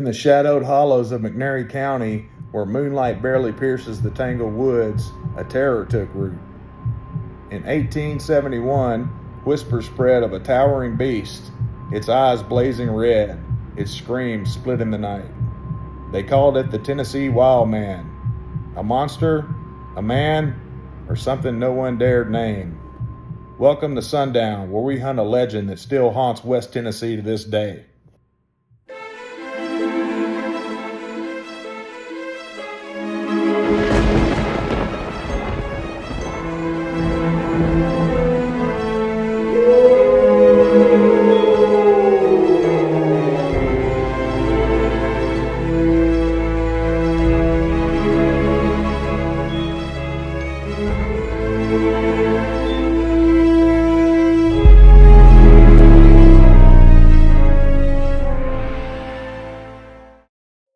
In the shadowed hollows of McNairy County, where moonlight barely pierces the tangled woods, a terror took root. In 1871, whispers spread of a towering beast, its eyes blazing red, its screams split in the night. They called it the Tennessee Wild Man. A monster, a man, or something no one dared name. Welcome to Sundown, where we hunt a legend that still haunts West Tennessee to this day.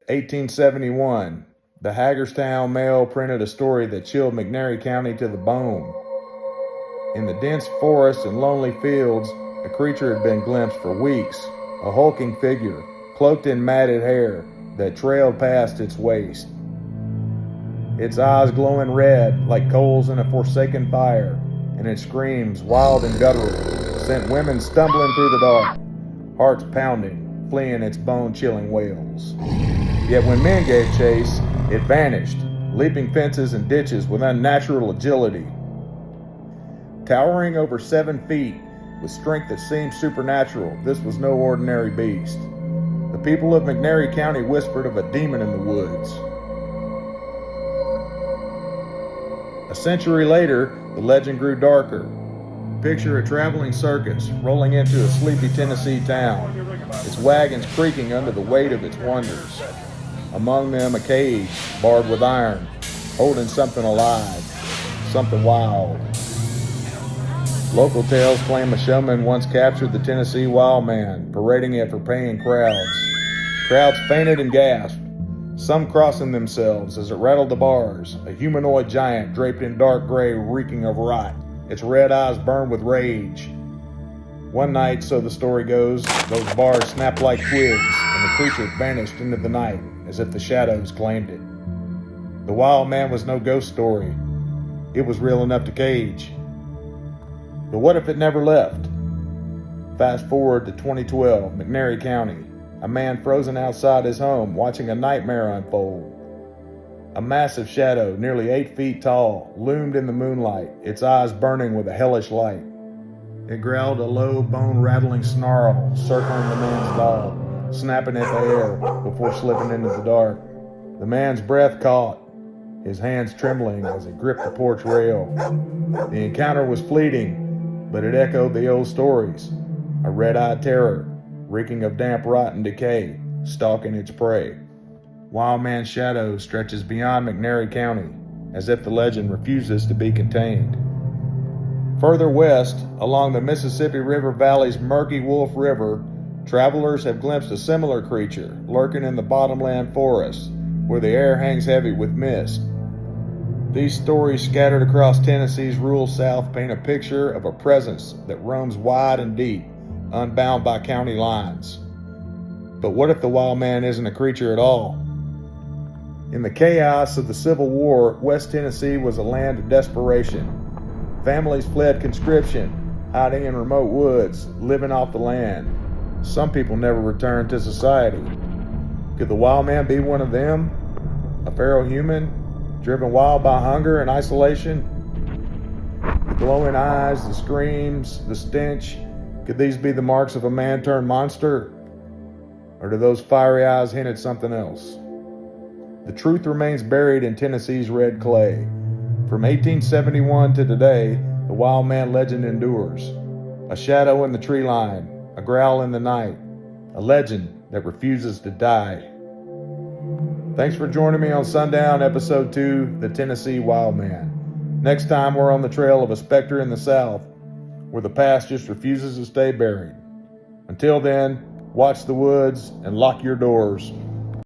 "1871, the Hagerstown Mail printed a story that chilled McNairy County to the bone. In the dense forests and lonely fields, a creature had been glimpsed for weeks, a hulking figure, cloaked in matted hair that trailed past its waist. Its eyes glowing red like coals in a forsaken fire, and its screams, wild and guttural, sent women stumbling through the dark, hearts pounding, fleeing its bone-chilling wails. Yet when men gave chase, it vanished, leaping fences and ditches with unnatural agility. Towering over 7 feet, with strength that seemed supernatural, this was no ordinary beast. The people of McNairy County whispered of a demon in the woods. A century later, the legend grew darker. Picture a traveling circus rolling into a sleepy Tennessee town, its wagons creaking under the weight of its wonders. Among them, a cage, barbed with iron, holding something alive, something wild. Local tales claim a showman once captured the Tennessee Wild Man, parading it for paying crowds. Crowds fainted and gasped, some crossing themselves as it rattled the bars, a humanoid giant draped in dark gray reeking of rot, its red eyes burned with rage. One night, so the story goes, those bars snapped like twigs, and the creature vanished into the night, as if the shadows claimed it. The Wild Man was no ghost story. It was real enough to cage. But what if it never left? Fast forward to 2012, McNairy County. A man frozen outside his home, watching a nightmare unfold. A massive shadow, nearly 8 feet tall, loomed in the moonlight, its eyes burning with a hellish light. It growled a low, bone-rattling snarl, circling the man's dog, snapping at the air before slipping into the dark. The man's breath caught, his hands trembling as he gripped the porch rail. The encounter was fleeting, but it echoed the old stories. A red-eyed terror, reeking of damp rot and decay, stalking its prey. Wild Man's shadow stretches beyond McNairy County, as if the legend refuses to be contained. Further west, along the Mississippi River Valley's murky Wolf River, travelers have glimpsed a similar creature lurking in the bottomland forests, where the air hangs heavy with mist. These stories scattered across Tennessee's rural south paint a picture of a presence that roams wide and deep, unbound by county lines. But what if the Wild Man isn't a creature at all? In the chaos of the Civil War, West Tennessee was a land of desperation. Families fled conscription, hiding in remote woods, living off the land. Some people never returned to society. Could the Wild Man be one of them? A feral human, driven wild by hunger and isolation? The glowing eyes, the screams, the stench, could these be the marks of a man-turned-monster? Or do those fiery eyes hint at something else? The truth remains buried in Tennessee's red clay. From 1871 to today, the Wild Man legend endures. A shadow in the tree line, a growl in the night, a legend that refuses to die. Thanks for joining me on Sundown, Episode 2, The Tennessee Wild Man. Next time, we're on the trail of a specter in the South, where the past just refuses to stay buried. Until then, watch the woods and lock your doors.